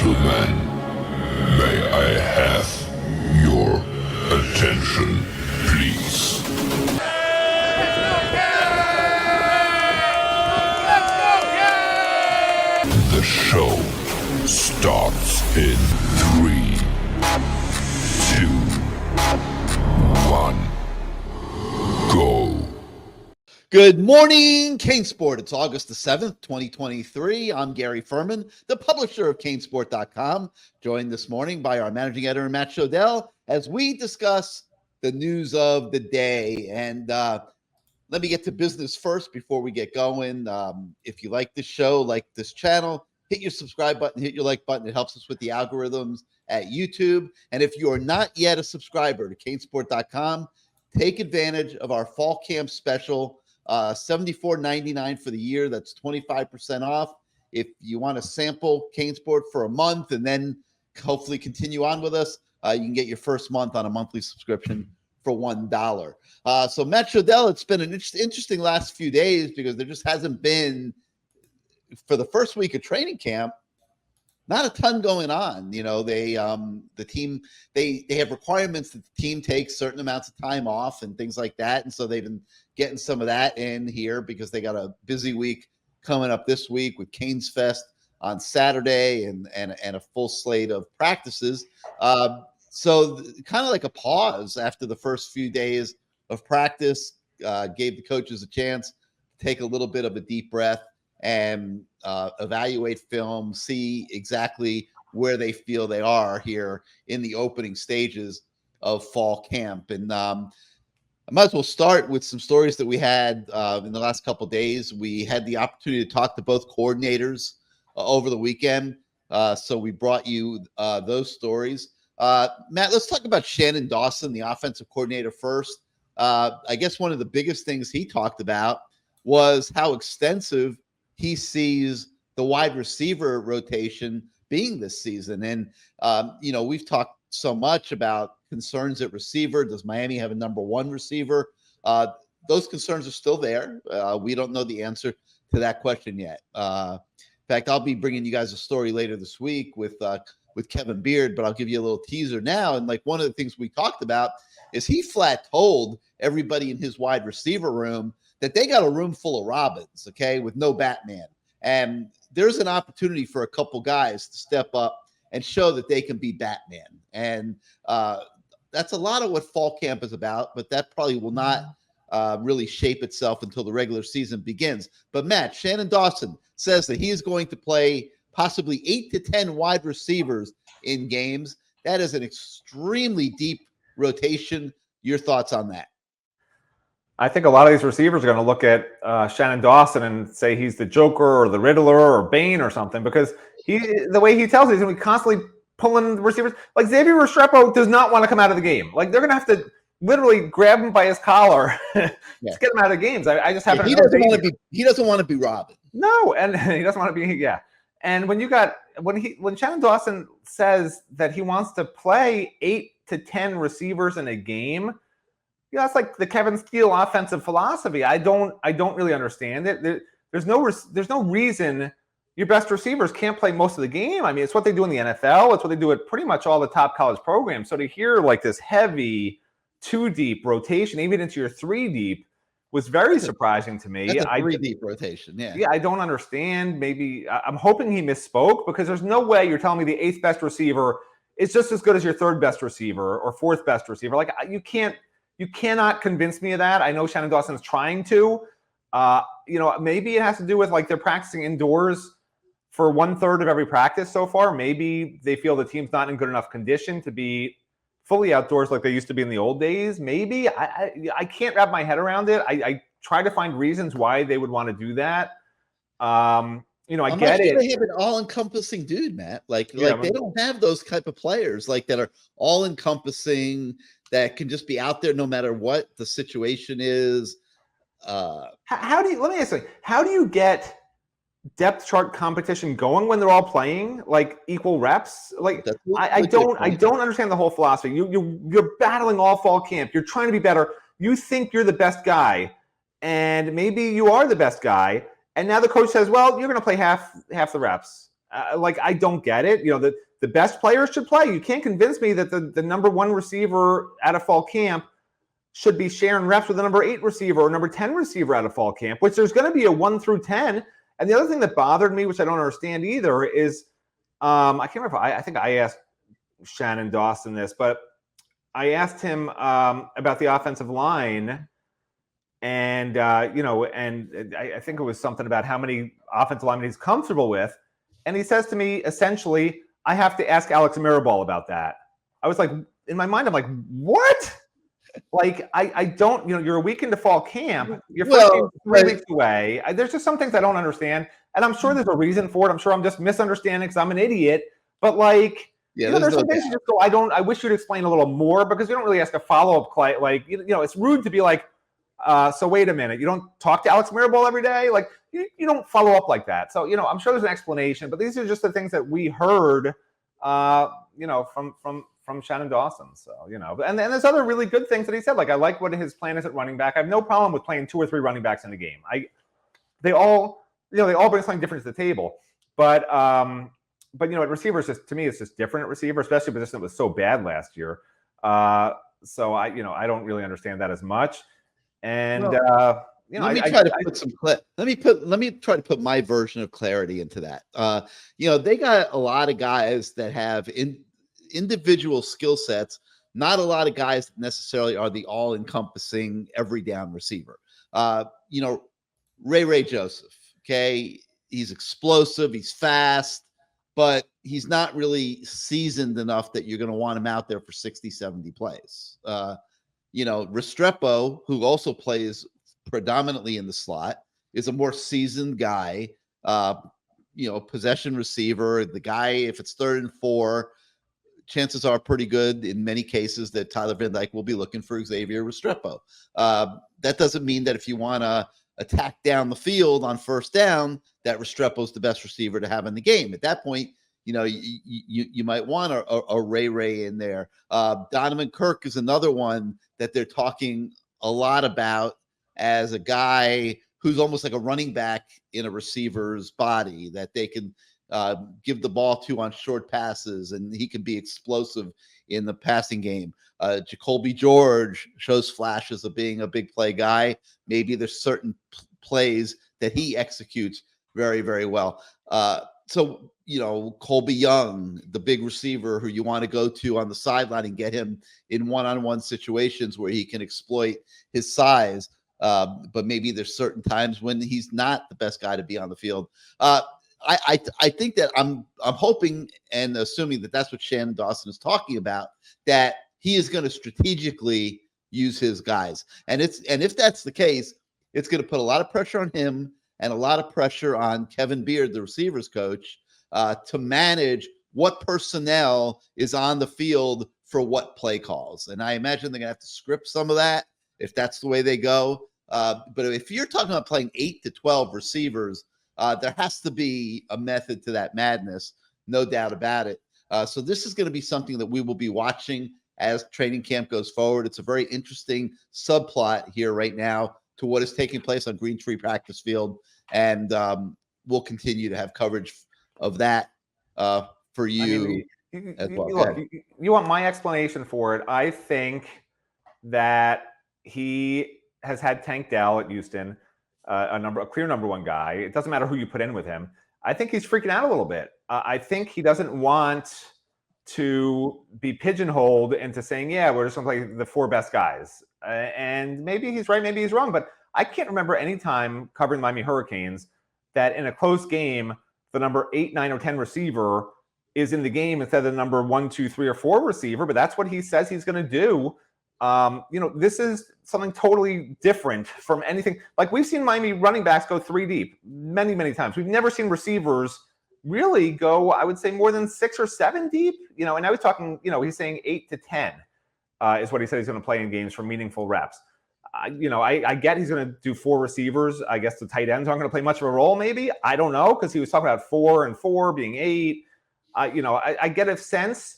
gentlemen, may I have your attention, please? The show starts in 3, 2, 1, go. Good morning, CaneSport. It's August the 7th, 2023. I'm Gary Ferman, the publisher of CaneSport.com, joined this morning by our managing editor, Matt Shodell, as we discuss the news of the day. And let me get to business first before we get going. If you like this show, like this channel, hit your subscribe button, hit your like button. It helps us with the algorithms at YouTube. And if you are not yet a subscriber to CaneSport.com, take advantage of our fall camp special. $74.99 for the year. That's 25% off. If you want to sample CaneSport for a month and then hopefully continue on with us, you can get your first month on a monthly subscription for $1. So Matt Shodell, it's been an interesting last few days because there just hasn't been, for the first week of training camp, not a ton going on. You know, the team, they have requirements that the team takes certain amounts of time off and things like that. And so they've been getting some of that in here because they got a busy week coming up this week with Canes Fest on Saturday and a full slate of practices. So kind of like a pause after the first few days of practice, gave the coaches a chance to take a little bit of a deep breath and evaluate film, see exactly where they feel they are here in the opening stages of fall camp. And I might as well start with some stories that we had in the last couple of days. We had the opportunity to talk to both coordinators over the weekend. So we brought you those stories. Matt, let's talk about Shannon Dawson, the offensive coordinator first. I guess one of the biggest things he talked about was how extensive he sees the wide receiver rotation being this season. And, we've talked so much about concerns at receiver. Does Miami have a number one receiver? Those concerns are still there. We don't know the answer to that question yet. In fact, I'll be bringing you guys a story later this week with Kevin Beard, but I'll give you a little teaser now. And like one of the things we talked about is he flat told everybody in his wide receiver room that they got a room full of Robins, okay, with no Batman. And there's an opportunity for a couple guys to step up and show that they can be Batman. And that's a lot of what fall camp is about, but that probably will not really shape itself until the regular season begins. But Matt, Shannon Dawson says that he is going to play possibly 8 to 10 wide receivers in games. That is an extremely deep rotation. Your thoughts on that? I think a lot of these receivers are going to look at Shannon Dawson and say he's the Joker or the Riddler or Bane or something, because the way he tells it, he's going to be constantly pulling receivers. Like Xavier Restrepo does not want to come out of the game. Like they're going to have to literally grab him by his collar, just get him out of the games. I just haven't. He doesn't want to be. He doesn't want to be Robin. No, and he doesn't want to be. Yeah, and when Shannon Dawson says that he wants to play 8 to 10 receivers in a game. Yeah, that's like the Kevin Steele offensive philosophy. I don't really understand it. There's no reason your best receivers can't play most of the game. I mean, it's what they do in the NFL. It's what they do at pretty much all the top college programs. So to hear like this heavy 2-deep rotation, even into your 3-deep, was very surprising to me. That's a 3-deep rotation. Yeah, I don't understand. Maybe I'm hoping he misspoke, because there's no way you're telling me the 8th best receiver is just as good as your 3rd best receiver or 4th best receiver. Like you cannot convince me of that. I know Shannon Dawson's trying to. Maybe it has to do with like they're practicing indoors for 1/3 of every practice so far. Maybe they feel the team's not in good enough condition to be fully outdoors like they used to be in the old days. Maybe I can't wrap my head around it. I try to find reasons why they would want to do that. I get it. They have an all-encompassing dude, Matt. Like they don't have those type of players like that are all-encompassing, that can just be out there no matter what the situation is. Let me ask you, how do you get depth chart competition going when they're all playing like equal reps? Like I don't understand the whole philosophy. You're battling all fall camp. You're trying to be better. You think you're the best guy, and maybe you are the best guy. And now the coach says, well, you're going to play half the reps. Like, I don't get it. You know, the best players should play. You can't convince me that the number 1 receiver out of fall camp should be sharing reps with the number 8 receiver or number 10 receiver out of fall camp, which there's going to be a 1 through 10. And the other thing that bothered me, which I don't understand either, is I can't remember. I think I asked Shannon Dawson this, but I asked him about the offensive line. And, you know, and I think it was something about how many offensive linemen he's comfortable with. And he says to me, essentially, I have to ask Alex Mirabal about that. I was like, in my mind, I'm like, what? Like, I don't, you know, you're a week into fall camp. Your first game is 3 weeks away. There's just some things I don't understand. And I'm sure there's a reason for it. I'm sure I'm just misunderstanding because I'm an idiot. But, like, yeah, you know, there's some things you just go, I wish you'd explain a little more, because you don't really ask a follow-up. Like, you know, it's rude to be like, so wait a minute, you don't talk to Alex Mirabal every day? Like, you don't follow up like that. So, you know, I'm sure there's an explanation, but these are just the things that we heard, you know, from Shannon Dawson. So, you know, and there's other really good things that he said. Like, I like what his plan is at running back. I have no problem with playing 2 or 3 running backs in a game. They all bring something different to the table. But you know, at receivers, to me, it's just different at receiver, especially a position that was so bad last year. So I don't really understand that as much. And you know, let me try to put some let me try to put my version of clarity into that. You know, they got a lot of guys that have individual skill sets, not a lot of guys that necessarily are the all-encompassing every down receiver. You know, Ray Joseph, okay, he's explosive, he's fast, but he's not really seasoned enough that you're going to want him out there for 60, 70 plays. You know, Restrepo, who also plays predominantly in the slot, is a more seasoned guy, you know, possession receiver. The guy, if it's 3rd and 4, chances are pretty good in many cases that Tyler Van Dyke will be looking for Xavier Restrepo. That doesn't mean that if you want to attack down the field on 1st down, that Restrepo is the best receiver to have in the game. At that point, you know, you might want a Ray in there. Donovan Kirk is another one that they're talking a lot about as a guy who's almost like a running back in a receiver's body that they can give the ball to on short passes, and he can be explosive in the passing game. Jacoby George shows flashes of being a big play guy. Maybe there's certain plays that he executes very, very well. So, you know, Colby Young, the big receiver who you want to go to on the sideline and get him in one-on-one situations where he can exploit his size. But maybe there's certain times when he's not the best guy to be on the field. I think that I'm hoping and assuming that that's what Shannon Dawson is talking about, that he is going to strategically use his guys. And if that's the case, it's going to put a lot of pressure on him and a lot of pressure on Kevin Beard, the receivers coach, to manage what personnel is on the field for what play calls. And I imagine they're going to have to script some of that if that's the way they go. But if you're talking about playing 8 to 12 receivers, there has to be a method to that madness, no doubt about it. So this is going to be something that we will be watching as training camp goes forward. It's a very interesting subplot here right now to what is taking place on Green Tree Practice Field. And we'll continue to have coverage of that for you. As well. Look, you want my explanation for it. I think that he has had Tank Dell at Houston, a clear number 1 guy. It doesn't matter who you put in with him. I think he's freaking out a little bit. I think he doesn't want to be pigeonholed into saying, yeah, we're just going to play the 4 best guys. And maybe he's right, maybe he's wrong. But I can't remember any time covering the Miami Hurricanes that in a close game, the number 8, 9, or 10 receiver is in the game instead of the number 1, 2, 3, or 4 receiver. But that's what he says he's going to do. You know, this is something totally different from anything. Like, we've seen Miami running backs go 3 deep many, many times. We've never seen receivers really go, I would say, more than 6 or 7 deep. You know, and now he's talking, you know, he's saying 8 to 10 is what he said he's going to play in games for meaningful reps. You know, I get he's going to do 4 receivers. I guess the tight ends aren't going to play much of a role, maybe. I don't know, because he was talking about 4 and 4 being 8. You know, I get a sense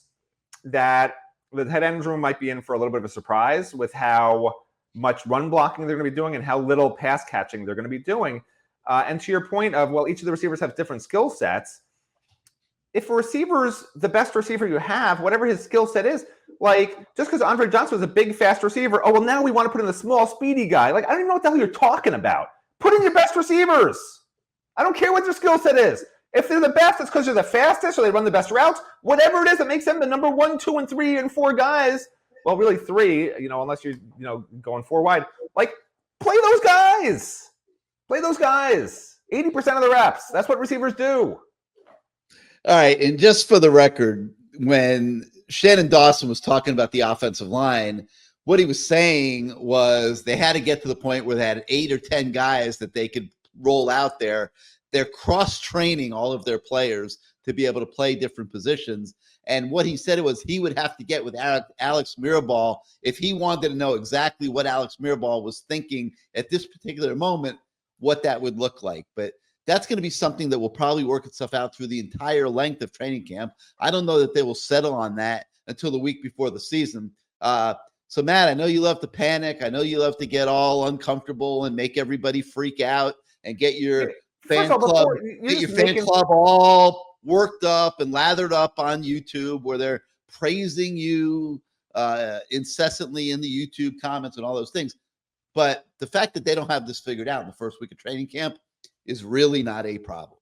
that the tight end room might be in for a little bit of a surprise with how much run blocking they're going to be doing and how little pass catching they're going to be doing. And to your point of, well, each of the receivers have different skill sets. if a receiver's the best receiver you have, whatever his skill set is, like just because Andre Johnson was a big, fast receiver, oh, well, now we want to put in the small, speedy guy. Like, I don't even know what the hell you're talking about. Put in your best receivers. I don't care what their skill set is. If they're the best, it's because they're the fastest or they run the best routes. Whatever it is that makes them the number 1, 2, and 3 and 4 guys. Well, really 3, unless you're, going 4 wide. Like, play those guys. Play those guys. 80% of the reps. That's what receivers do. All right. And just for the record, when Shannon Dawson was talking about the offensive line, what he was saying was they had to get to the point where they had 8 or 10 guys that they could roll out there. They're cross-training all of their players to be able to play different positions. And what he said was he would have to get with Alex Mirabal if he wanted to know exactly what Alex Mirabal was thinking at this particular moment, what that would look like. But that's going to be something that will probably work itself out through the entire length of training camp. I don't know that they will settle on that until the week before the season. So, Matt, I know you love to panic. I know you love to get all uncomfortable and make everybody freak out and get your fan club all worked up and lathered up on YouTube where they're praising you incessantly in the YouTube comments and all those things. But the fact that they don't have this figured out in the first week of training camp is really not a problem.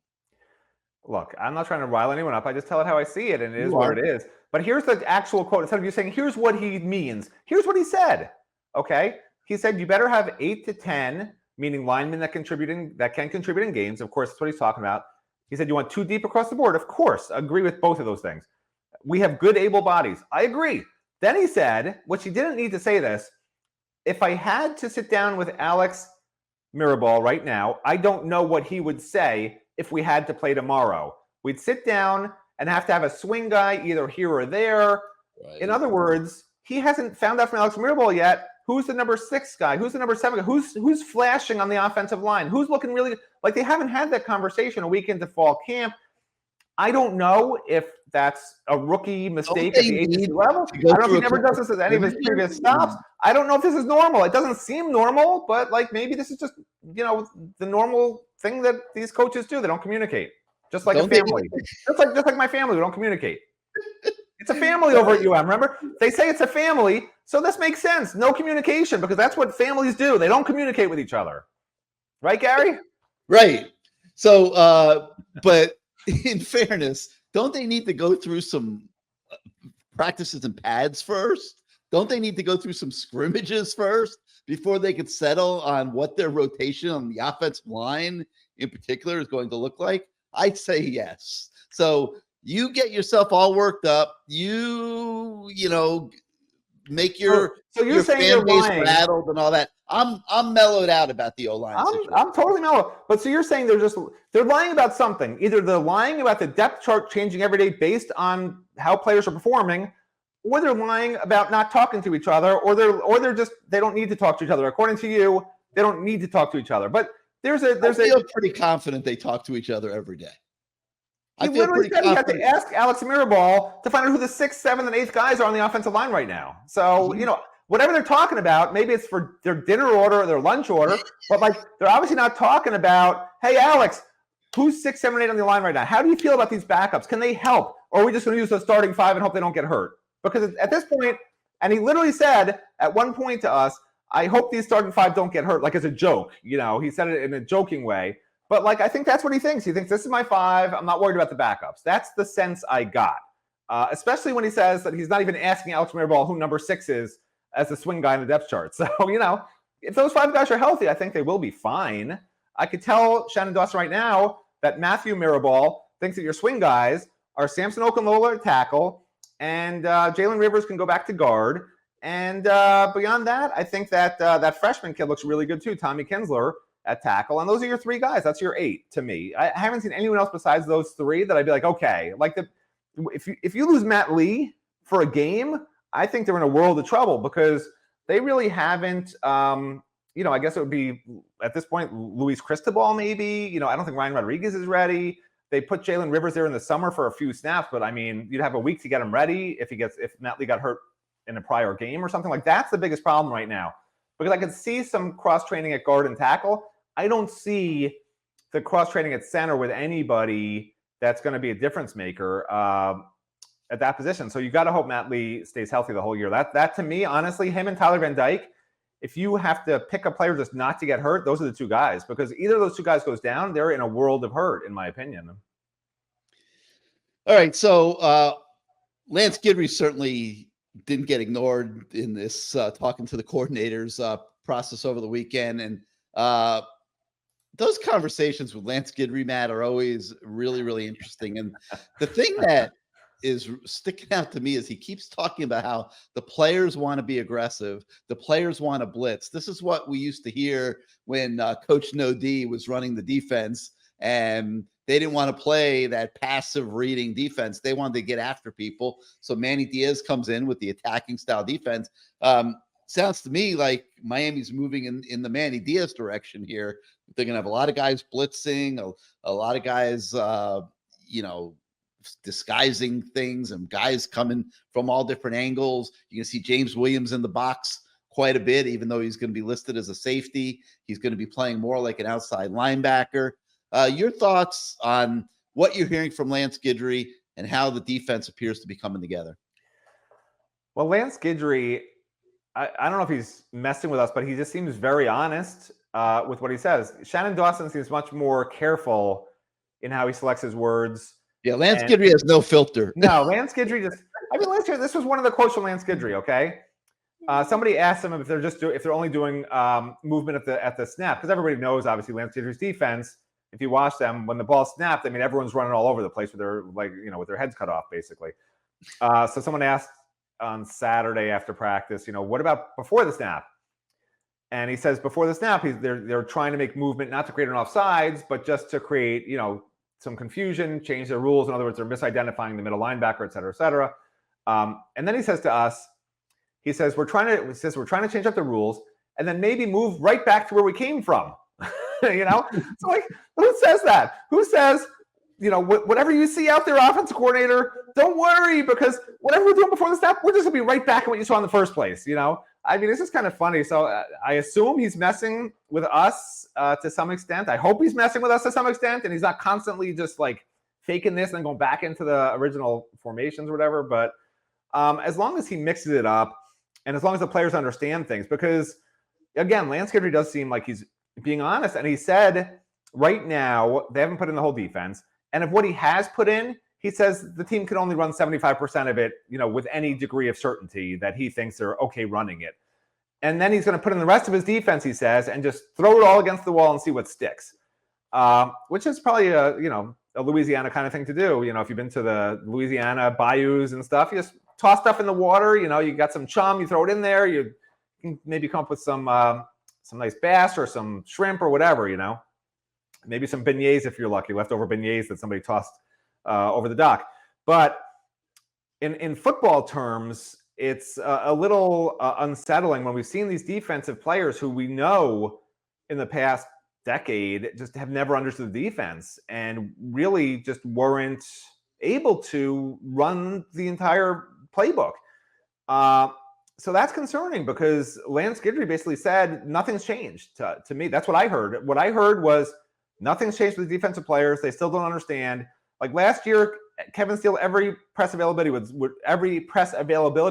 Look, I'm not trying to rile anyone up. I just tell it how I see it, and it is what it is. But here's the actual quote. Instead of you saying, here's what he means, here's what he said, okay? He said, you better have 8 to 10, meaning linemen that can contribute in games. Of course, that's what he's talking about. He said, you want 2 deep across the board. Of course, agree with both of those things. We have good, able bodies. I agree. Then he said, which he didn't need to say this, if I had to sit down with Alex Mirabal right now, I don't know what he would say if we had to play tomorrow. We'd sit down and have to have a swing guy either here or there. Right. In other words, he hasn't found out from Alex Mirabal yet who's the number 6 guy, who's the number 7 guy, who's flashing on the offensive line, who's looking really like they haven't had that conversation a week into fall camp. I don't know if that's a rookie mistake at the agency level. I don't know if he never does this at any of his previous stops. I don't know if this is normal. It doesn't seem normal, but like maybe this is just, the normal thing that these coaches do. They don't communicate. Just like a family. Just like my family, we don't communicate. It's a family over at UM, remember? They say it's a family, so this makes sense. No communication, because that's what families do. They don't communicate with each other. Right, Gary? Right. So, but in fairness, don't they need to go through some practices and pads first? Don't they need to go through some scrimmages first before they could settle on what their rotation on the offensive line in particular is going to look like? I'd say yes. So you get yourself all worked up. Make your you're saying fan base rattled and all that. I'm mellowed out about the O-line situation. I'm totally mellow. But so you're saying they're lying about something. Either they're lying about the depth chart changing every day based on how players are performing, or they're lying about not talking to each other, or they don't need to talk to each other. According to you, they don't need to talk to each other. But I feel pretty confident they talk to each other every day. He literally said he had to ask Alex Mirabal to find out who the 6th, 7th, and 8th guys are on the offensive line right now. So, whatever they're talking about, maybe it's for their dinner order or their lunch order, but they're obviously not talking about, hey, Alex, who's 6, 7, 8 on the line right now? How do you feel about these backups? Can they help? Or are we just going to use the starting 5 and hope they don't get hurt? Because at this point, and he literally said at one point to us, I hope these starting 5 don't get hurt, like as a joke. He said it in a joking way. But I think that's what he thinks. He thinks this is my 5. I'm not worried about the backups. That's the sense I got, especially when he says that he's not even asking Alex Mirabal who number 6 is as the swing guy in the depth chart. So, if those 5 guys are healthy, I think they will be fine. I could tell Shannon Dawson right now that Matthew Mirabal thinks that your swing guys are Samson Okunlola at tackle, and Jalen Rivers can go back to guard. And beyond that, I think that that freshman kid looks really good too, Tommy Kinsler at tackle. And those are your 3 guys. That's your 8 to me. I haven't seen anyone else besides those 3 that I'd be like, okay, if you lose Matt Lee for a game, I think they're in a world of trouble because they really haven't, I guess it would be at this point, Luis Cristobal maybe. I don't think Ryan Rodriguez is ready. They put Jalen Rivers there in the summer for a few snaps, but you'd have a week to get him ready if Matt Lee got hurt in a prior game or something. That's the biggest problem right now. Because I could see some cross-training at guard and tackle. I don't see the cross-training at center with anybody that's going to be a difference maker at that position. So you got to hope Matt Lee stays healthy the whole year. That to me, honestly, him and Tyler Van Dyke, if you have to pick a player just not to get hurt, those are the two guys, because either of those two guys goes down, they're in a world of hurt, in my opinion. All right, so Lance Guidry certainly didn't get ignored in this talking to the coordinators process over the weekend, and those conversations with Lance Guidry, Matt, are always really, really interesting. And the thing that is sticking out to me is he keeps talking about how the players want to be aggressive, the players want to blitz. This is what we used to hear when Coach No D was running the defense, and they didn't want to play that passive reading defense. They wanted to get after people. So Manny Diaz comes in with the attacking style defense. Sounds to me like Miami's moving in the Manny Diaz direction here. They're going to have a lot of guys blitzing, a lot of guys, disguising things, and guys coming from all different angles. You can see James Williams in the box quite a bit, even though he's going to be listed as a safety. He's going to be playing more like an outside linebacker. Your thoughts on what you're hearing from Lance Guidry and how the defense appears to be coming together? Well, Lance Guidry, I don't know if he's messing with us, but he just seems very honest with what he says. Shannon Dawson seems much more careful in how he selects his words. Yeah, Lance Guidry has no filter. No, Lance Guidry this was one of the quotes from Lance Guidry, okay? Somebody asked him if they're only doing movement at the snap, because everybody knows, obviously, Lance Guidry's defense. If you watch them, when the ball snapped, I mean, everyone's running all over the place with their heads cut off, basically. So someone asked on Saturday after practice, what about before the snap? And he says before the snap, they're trying to make movement, not to create an offsides, but just to create, some confusion, change their rules. In other words, they're misidentifying the middle linebacker, et cetera, et cetera. And then he says to us, we're trying to change up the rules and then maybe move right back to where we came from. So like, who says that? Who says, whatever you see out there, offensive coordinator, don't worry, because whatever we're doing before the snap, we're just gonna be right back at what you saw in the first place. I mean, this is kind of funny. So I assume he's messing with us to some extent. I hope he's messing with us to some extent, and he's not constantly just like faking this and then going back into the original formations or whatever. But as long as he mixes it up, and as long as the players understand things, because again, Lance Guidry does seem like he's being honest, and he said right now they haven't put in the whole defense, and of what he has put in, he says the team can only run 75% of it, with any degree of certainty that he thinks they're okay running it. And then he's going to put in the rest of his defense, he says, and just throw it all against the wall and see what sticks, which is probably a Louisiana kind of thing to do. If you've been to the Louisiana bayous and stuff, you just toss stuff in the water. You got some chum, you throw it in there. You can maybe come up with some nice bass or some shrimp or whatever, maybe some beignets if you're lucky, leftover beignets that somebody tossed over the dock. But in football terms, it's a little unsettling when we've seen these defensive players who we know in the past decade just have never understood the defense and really just weren't able to run the entire playbook. So that's concerning, because Lance Guidry basically said nothing's changed to me. That's what I heard. What I heard was nothing's changed with the defensive players. They still don't understand. Like last year, Kevin Steele, every press availability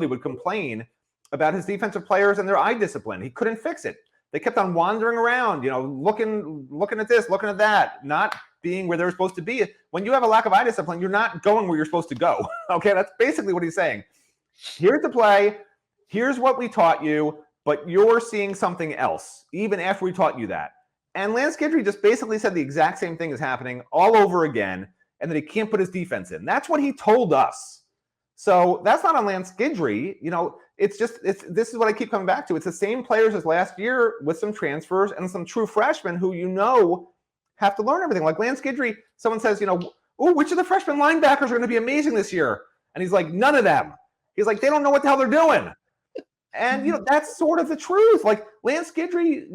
would complain about his defensive players and their eye discipline. He couldn't fix it. They kept on wandering around, looking at this, looking at that, not being where they're supposed to be. When you have a lack of eye discipline, you're not going where you're supposed to go. Okay, that's basically what he's saying. Here's the play. Here's what we taught you, but you're seeing something else, even after we taught you that. And Lance Guidry just basically said the exact same thing is happening all over again, and that he can't put his defense in. That's what he told us. So that's not on Lance Guidry. This is what I keep coming back to. It's the same players as last year with some transfers and some true freshmen who have to learn everything. Like Lance Guidry, someone says, which of the freshman linebackers are going to be amazing this year? And he's like, none of them. He's like, they don't know what the hell they're doing. And, that's sort of the truth. Like Lance Guidry,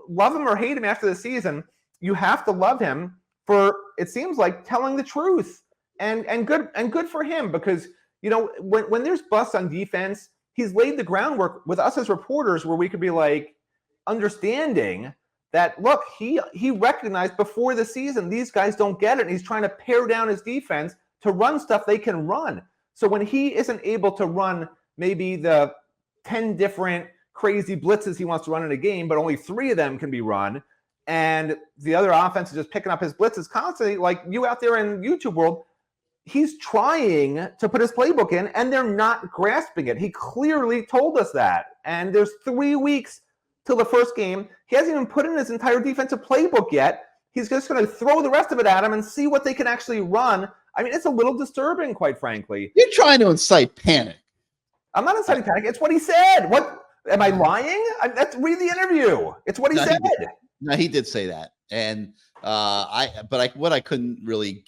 love him or hate him after the season, you have to love him for, it seems like, telling the truth. And good for him, because, when there's busts on defense, he's laid the groundwork with us as reporters where we could be like understanding that, look, he recognized before the season these guys don't get it, and he's trying to pare down his defense to run stuff they can run. So when he isn't able to run maybe the 10 different crazy blitzes he wants to run in a game, but only 3 of them can be run, and the other offense is just picking up his blitzes constantly, like you out there in YouTube world, he's trying to put his playbook in, and they're not grasping it. He clearly told us that. And there's 3 weeks till the first game. He hasn't even put in his entire defensive playbook yet. He's just going to throw the rest of it at him and see what they can actually run. I mean, it's a little disturbing, quite frankly. You're trying to incite panic. I'm not inciting panic. It's what he said. What am I lying? Read the interview. It's what he said. He did say that. And what I couldn't really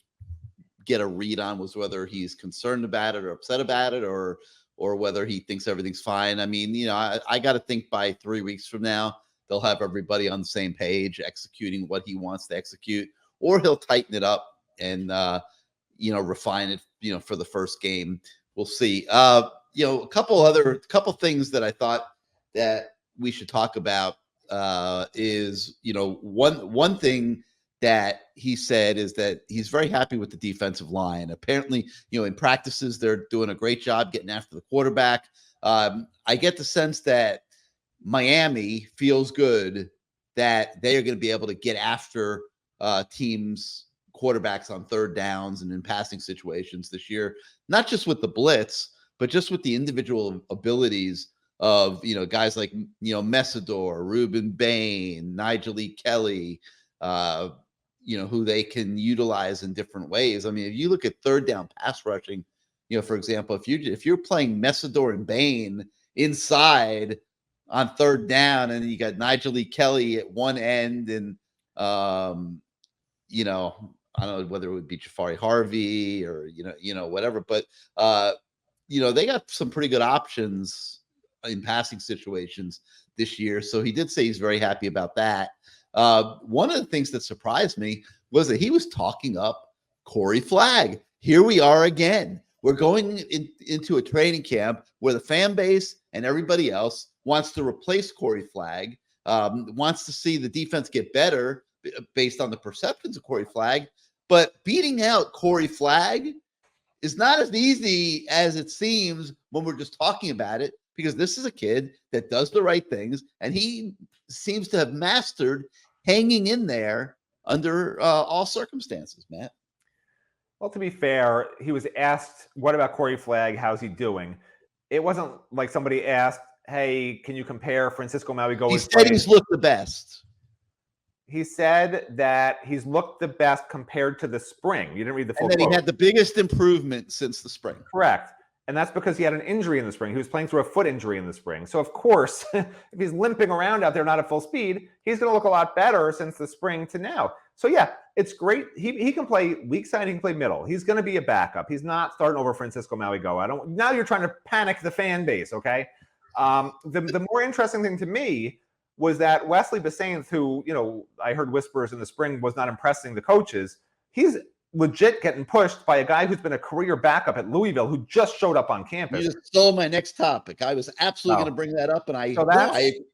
get a read on was whether he's concerned about it or upset about it, or whether he thinks everything's fine. I mean, I got to think by 3 weeks from now, they'll have everybody on the same page executing what he wants to execute, or he'll tighten it up and, refine it, for the first game. We'll see. A couple things that I thought that we should talk about is, one thing that he said is that he's very happy with the defensive line. Apparently, in practices, they're doing a great job getting after the quarterback. I get the sense that Miami feels good that they are going to be able to get after teams' quarterbacks on third downs and in passing situations this year, not just with the blitz, but just with the individual abilities of, guys like, Messidor, Ruben Bain, Nigel E. Kelly, who they can utilize in different ways. I mean, if you look at third down pass rushing, for example, if you're playing Messidor and Bain inside on third down, and you got Nigel E. Kelly at one end, and I don't know whether it would be Jafari Harvey or whatever, but they got some pretty good options in passing situations this year. So he did say he's very happy about that. One of the things that surprised me was that he was talking up Corey Flagg. Here we are again. We're going into a training camp where the fan base and everybody else wants to replace Corey Flagg, wants to see the defense get better based on the perceptions of Corey Flagg. But beating out Corey Flagg is not as easy as it seems when we're just talking about it, because this is a kid that does the right things, and he seems to have mastered hanging in there under all circumstances, Matt. Well, to be fair, he was asked, what about Corey Flagg? How's he doing? It wasn't like somebody asked, hey, can you compare Francisco Mauigoa's He said he's looked the best. He said that he's looked the best compared to the spring. You didn't read the full quote. And that he had the biggest improvement since the spring. Correct. And that's because he had an injury in the spring. He was playing through a foot injury in the spring. So, of course, if he's limping around out there not at full speed, he's going to look a lot better since the spring to now. So, yeah, it's great. He can play weak side. He can play middle. He's going to be a backup. He's not starting over Francisco Mauigoa. Now you're trying to panic the fan base, okay? The more interesting thing to me was that Wesley Bissainthe, who, I heard whispers in the spring was not impressing the coaches, he's legit getting pushed by a guy who's been a career backup at Louisville who just showed up on campus. You just stole my next topic. I was absolutely going to bring that up, and I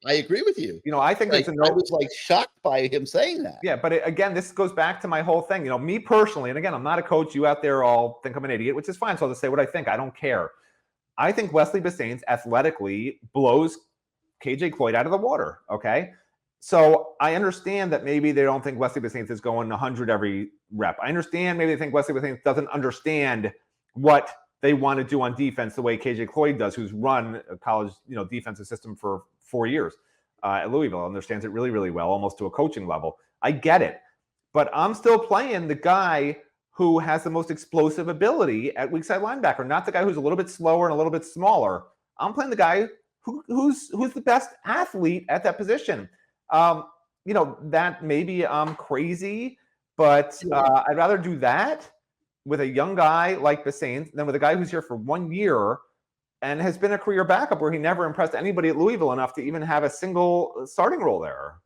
agree with you. I think I was shocked by him saying that. Yeah, but again, this goes back to my whole thing. Me personally, and again, I'm not a coach. You out there all think I'm an idiot, which is fine. So I'll just say what I think. I don't care. I think Wesley Bissainthe athletically blows KJ Cloyd out of the water, okay? So I understand that maybe they don't think Wesley Bissainthe is going 100 every rep. I understand maybe they think Wesley Bissainthe doesn't understand what they want to do on defense the way KJ Cloyd does, who's run a college defensive system for 4 years at Louisville, understands it really, really well, almost to a coaching level. I get it. But I'm still playing the guy who has the most explosive ability at weak side linebacker, not the guy who's a little bit slower and a little bit smaller. I'm playing the guy who's the best athlete at that position. That maybe I'm crazy, but I'd rather do that with a young guy like Bissainthe than with a guy who's here for 1 year and has been a career backup where he never impressed anybody at Louisville enough to even have a single starting role there.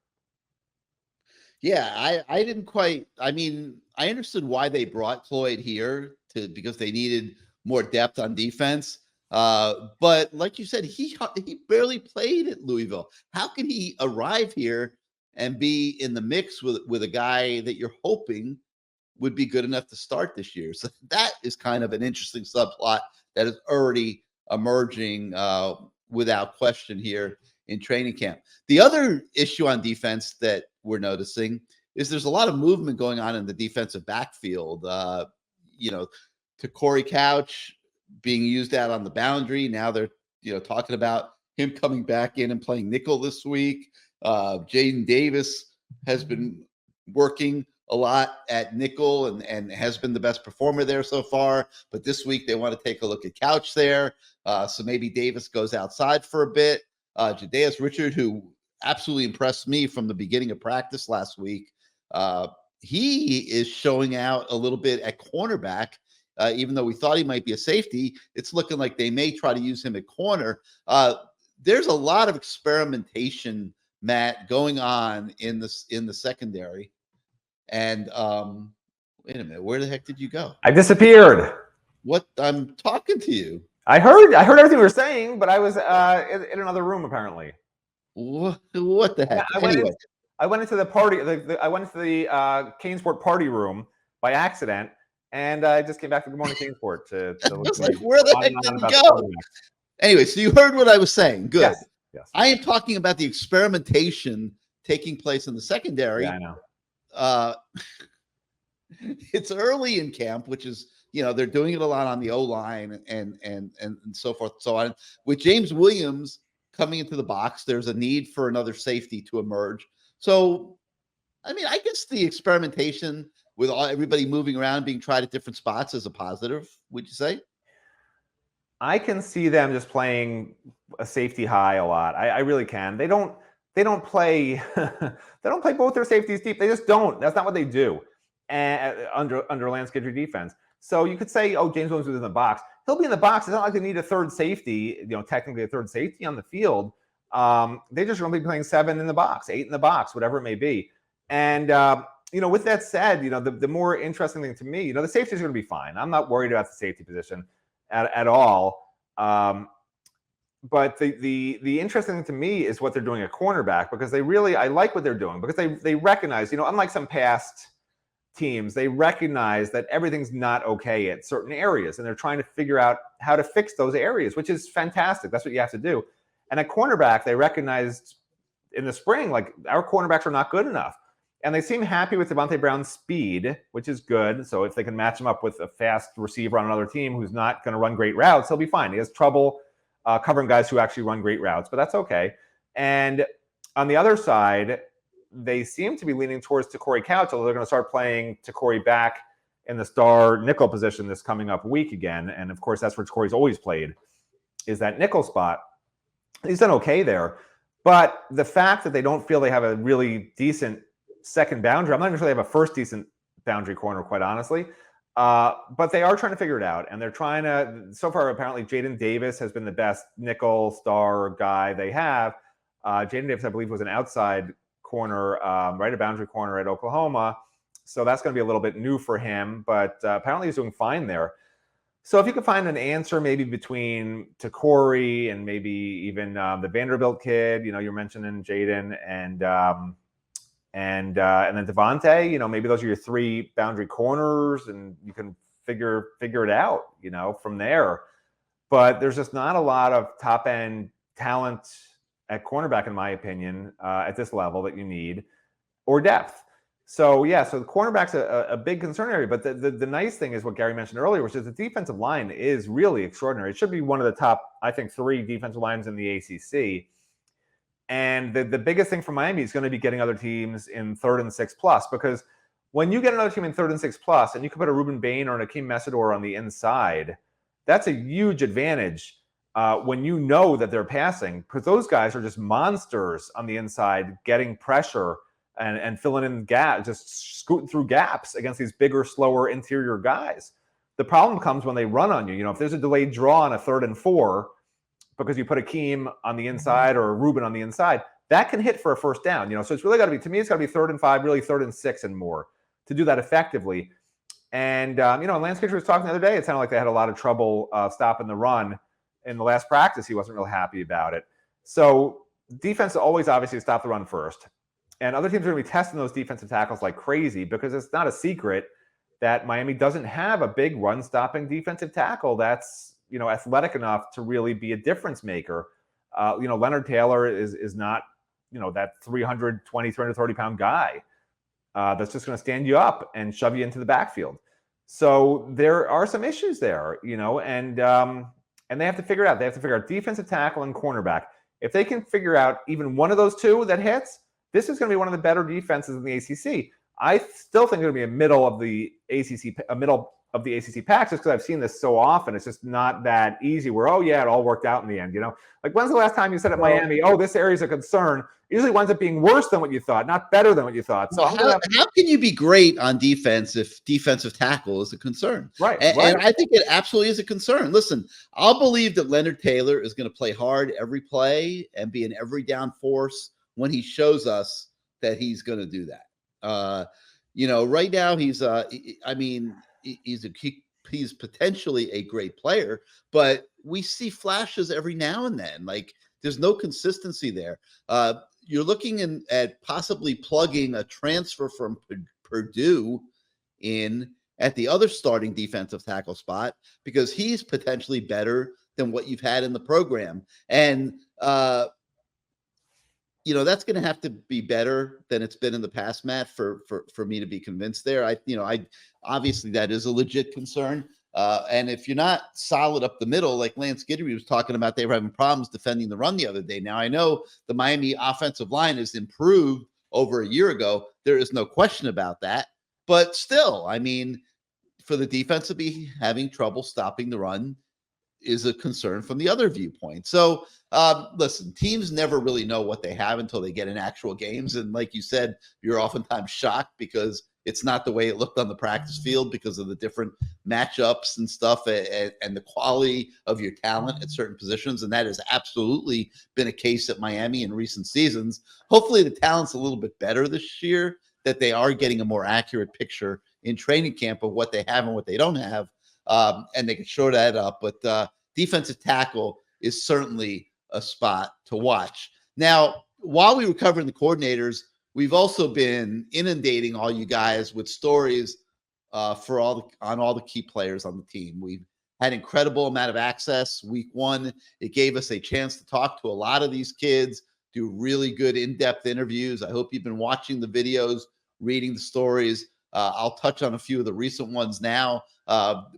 Yeah, I didn't quite. I mean, I understood why they brought Cloyd here because they needed more depth on defense. But like you said, he barely played at Louisville. How can he arrive here and be in the mix with a guy that you're hoping would be good enough to start this year. So that is kind of an interesting subplot that is already emerging without question here in training camp. The other issue on defense that we're noticing is there's a lot of movement going on in the defensive backfield. To Corey Couch being used out on the boundary. Now they're talking about him coming back in and playing nickel this week. Jaden Davis has been working a lot at nickel and has been the best performer there so far. But this week they want to take a look at Couch there. So maybe Davis goes outside for a bit. Jadeus Richard, who absolutely impressed me from the beginning of practice last week, he is showing out a little bit at cornerback. Even though we thought he might be a safety, it's looking like they may try to use him at corner. There's a lot of experimentation, Matt, going on in the secondary. And wait a minute, where the heck did you go? I disappeared. What? I'm talking to you. I heard everything you were saying, but I was in another room apparently. What the heck? I went into the party. I went into the CaneSport party room by accident. And I just came back to Good Morning CaneSport to look like, where the heck did you go? Anyway, so you heard what I was saying. Good. Yes. I am talking about the experimentation taking place in the secondary. Yeah, I know. It's early in camp, which is, they're doing it a lot on the O-line and so forth and so on. With James Williams coming into the box, there's a need for another safety to emerge. So, I guess the experimentation with everybody moving around, being tried at different spots is a positive, would you say? I can see them just playing a safety high a lot. I really can. They don't play they don't play both their safeties deep. They just don't. That's not what they do under Lance Guidry defense. So you could say, oh, James Williams is in the box. He'll be in the box. It's not like they need a third safety, technically a third safety on the field. They just going to be playing 7 in the box, 8 in the box, whatever it may be. And with that said, the more interesting thing to me, the safety is going to be fine. I'm not worried about the safety position at all. But the interesting thing to me is what they're doing at cornerback, because I like what they're doing, because they recognize, unlike some past teams, they recognize that everything's not okay at certain areas, and they're trying to figure out how to fix those areas, which is fantastic. That's what you have to do. And at cornerback, they recognized in the spring, like, our cornerbacks are not good enough. And they seem happy with Devontae Brown's speed, which is good. So if they can match him up with a fast receiver on another team who's not going to run great routes, he'll be fine. He has trouble covering guys who actually run great routes, but that's okay. And on the other side, they seem to be leaning towards Corey Couch, although they're going to start playing Corey back in the star nickel position this coming up week again. And of course, that's where Corey's always played, is that nickel spot. He's done okay there. But the fact that they don't feel they have a really decent second boundary, I'm not even sure they have a first decent boundary corner, quite honestly. But they are trying to figure it out. And they're trying to, so far, apparently, Jaden Davis has been the best nickel star guy they have. Jaden Davis, I believe, was an outside corner, right, a boundary corner at Oklahoma. So that's going to be a little bit new for him. But apparently he's doing fine there. So if you could find an answer maybe between Corey and maybe even the Vanderbilt kid, you're mentioning Jaden and then Devontae, maybe those are your 3 boundary corners, and you can figure it out, from there. But there's just not a lot of top end talent at cornerback, in my opinion, at this level that you need, or depth. So the cornerback's a big concern area. But the nice thing is what Gary mentioned earlier, which is the defensive line is really extraordinary. It should be one of the top, I think, 3 defensive lines in the ACC. And the biggest thing for Miami is going to be getting other teams in 3rd and 6 plus, because when you get another team in 3rd and 6 plus, and you can put a Ruben Bain or an Akeem Messidor on the inside, that's a huge advantage when you know that they're passing, because those guys are just monsters on the inside, getting pressure and filling in gaps, just scooting through gaps against these bigger, slower interior guys. The problem comes when they run on you. If there's a delayed draw on a 3rd and 4, because you put Akeem on the inside or Ruben on the inside, that can hit for a first down. So it's really got to be, to me, it's got to be 3rd and 5, really 3rd and 6 and more to do that effectively. And, Lance Guidry was talking the other day, it sounded like they had a lot of trouble stopping the run in the last practice. He wasn't real happy about it. So defense always obviously stop the run first. And other teams are going to be testing those defensive tackles like crazy, because it's not a secret that Miami doesn't have a big run-stopping defensive tackle that's, athletic enough to really be a difference maker. Leonard Taylor is not, that 320, 330-pound guy that's just going to stand you up and shove you into the backfield. So there are some issues there, and they have to figure it out. They have to figure out defensive tackle and cornerback. If they can figure out even one of those two that hits, this is going to be one of the better defenses in the ACC. I still think it's going to be a middle of the ACC pack, just because I've seen this so often. It's just not that easy where, oh yeah, it all worked out in the end. Like, when's the last time you said at Miami, oh, this area is a concern? It usually winds up being worse than what you thought, not better than what you thought. So how can you be great on defense if defensive tackle is a concern? Right. And I think it absolutely is a concern. Listen, I'll believe that Leonard Taylor is going to play hard every play and be an every down force when he shows us that he's going to do that. Right now he's he's potentially a great player, but we see flashes every now and then. Like, there's no consistency there. You're looking at possibly plugging a transfer from Purdue in at the other starting defensive tackle spot, because he's potentially better than what you've had in the program. And, that's going to have to be better than it's been in the past, Matt, for me to be convinced there. I obviously that is a legit concern. And if you're not solid up the middle, like Lance Guidry was talking about, they were having problems defending the run the other day. Now, I know the Miami offensive line has improved over a year ago. There is no question about that. But still, for the defense to be having trouble stopping the run is a concern from the other viewpoint. So, listen, teams never really know what they have until they get in actual games. And like you said, you're oftentimes shocked because it's not the way it looked on the practice field because of the different matchups and stuff and the quality of your talent at certain positions. And that has absolutely been a case at Miami in recent seasons. Hopefully the talent's a little bit better this year, that they are getting a more accurate picture in training camp of what they have and what they don't have. And they can shore that up. But defensive tackle is certainly a spot to watch. Now, while we were covering the coordinators, we've also been inundating all you guys with stories on all the key players on the team. We've had incredible amount of access. Week one, it gave us a chance to talk to a lot of these kids, do really good in-depth interviews. I hope you've been watching the videos, reading the stories. I'll touch on a few of the recent ones now,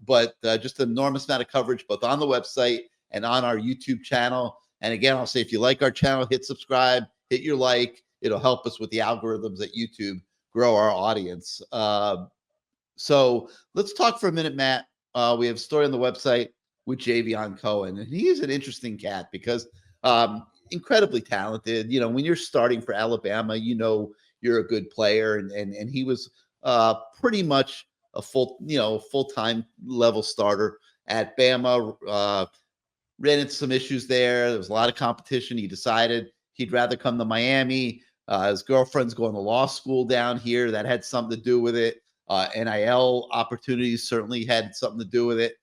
but just an enormous amount of coverage, both on the website and on our YouTube channel. And again, I'll say, if you like our channel, hit subscribe, hit your like. It'll help us with the algorithms at YouTube grow our audience. So let's talk for a minute, Matt. We have a story on the website with Javion Cohen, and he's an interesting cat because incredibly talented. When you're starting for Alabama, you're a good player, and he was pretty much a full-time level starter at Bama. Ran into some issues there. There was a lot of competition. He decided he'd rather come to Miami. His girlfriend's going to law school down here. That had something to do with it. NIL opportunities certainly had something to do with it.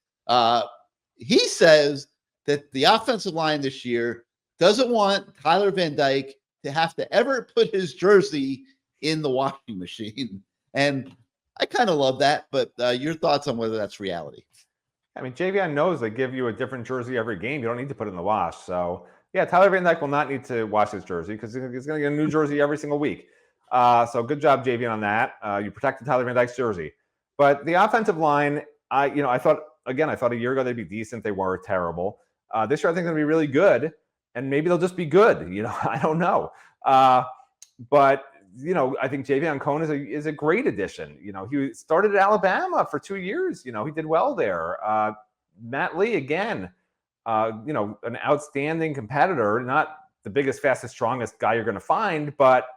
He says that the offensive line this year doesn't want Tyler Van Dyke to have to ever put his jersey in the washing machine. And I kind of love that, but your thoughts on whether that's reality? Javion knows they give you a different jersey every game. You don't need to put it in the wash. So, yeah, Tyler Van Dyke will not need to wash his jersey because he's going to get a new jersey every single week. So good job, Javion, on that. You protected Tyler Van Dyke's jersey. But the offensive line, I thought a year ago they'd be decent. They were terrible. This year I think they're going to be really good, and maybe they'll just be good. I don't know. But I think Javion Cohen is a great addition. He started at Alabama for 2 years. He did well there. Matt Lee, again, an outstanding competitor, not the biggest, fastest, strongest guy you're going to find, but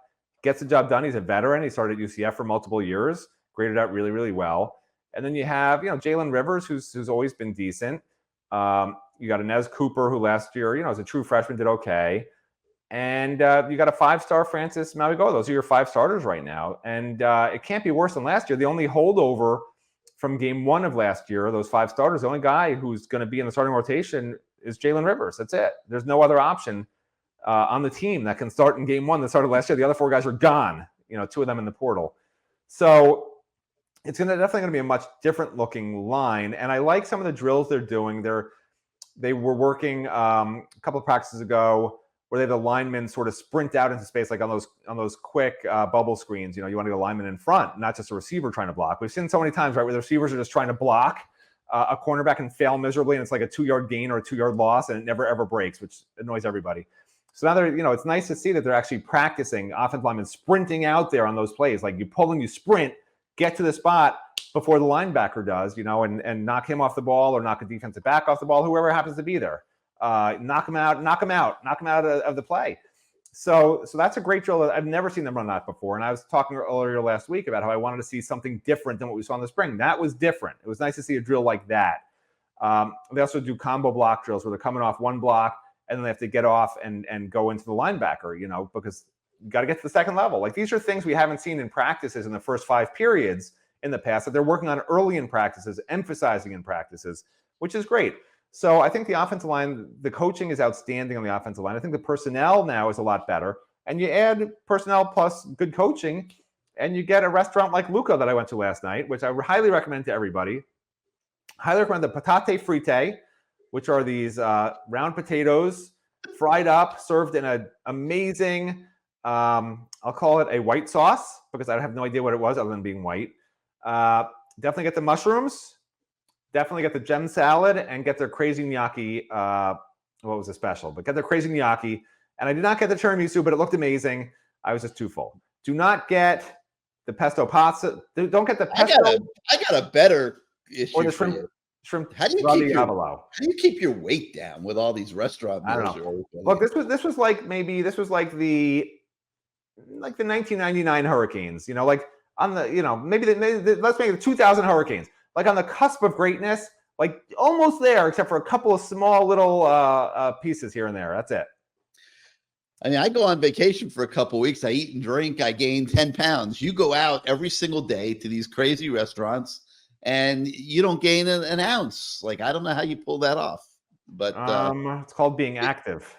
gets the job done. He's a veteran. He started at UCF for multiple years, graded out really, really well. And then you have, Jalen Rivers, who's always been decent. You got Inez Cooper, who last year, as a true freshman did okay. And you got a 5-star Francis Mauigoa. Those are your 5 starters right now. And it can't be worse than last year. The only holdover from game 1 of last year, those 5 starters, the only guy who's going to be in the starting rotation is Jalen Rivers. That's it. There's no other option on the team that can start in game one that started last year. The other 4 guys are gone. 2 of them in the portal. So it's definitely going to be a much different looking line. And I like some of the drills they're doing. They were working a couple of practices ago where they have the linemen sort of sprint out into space, like on those quick bubble screens. You want to get a lineman in front, not just a receiver trying to block. We've seen so many times, right, where the receivers are just trying to block a cornerback and fail miserably, and it's like a 2-yard gain or a 2-yard loss, and it never ever breaks, which annoys everybody. So now it's nice to see that they're actually practicing offensive linemen sprinting out there on those plays. Like you pull and you sprint, get to the spot before the linebacker does, and knock him off the ball or knock a defensive back off the ball, whoever happens to be there. Knock him out of the play. So that's a great drill. I've never seen them run that before. And I was talking earlier last week about how I wanted to see something different than what we saw in the spring. That was different. It was nice to see a drill like that. They also do combo block drills where they're coming off one block and then they have to get off and go into the linebacker, because you got to get to the second level. Like these are things we haven't seen in practices in the first 5 periods in the past that they're working on early in practices, emphasizing in practices, which is great. So I think the offensive line, the coaching is outstanding on the offensive line. I think the personnel now is a lot better. And you add personnel plus good coaching, and you get a restaurant like Luca that I went to last night, which I highly recommend to everybody. Highly recommend the patate frite, which are these round potatoes fried up, served in an amazing, I'll call it a white sauce, because I have no idea what it was other than being white. Definitely get the mushrooms. Definitely get the gem salad and get their crazy gnocchi. What was the special? But get their crazy gnocchi. And I did not get the tiramisu, but it looked amazing. I was just too full. Do not get the pesto pasta. Don't get the pesto. I got a better issue. Or the shrimp. How do you keep your weight down with all these restaurant meals? I don't know. Look, this was like the 1999 Hurricanes. Like on the maybe let's make it the 2000 Hurricanes. Like on the cusp of greatness, like almost there, except for a couple of small little pieces here and there. That's it. I mean, I go on vacation for a couple of weeks. I eat and drink. I gain 10 pounds. You go out every single day to these crazy restaurants, and you don't gain an ounce. Like, I don't know how you pull that off. But it's called being active.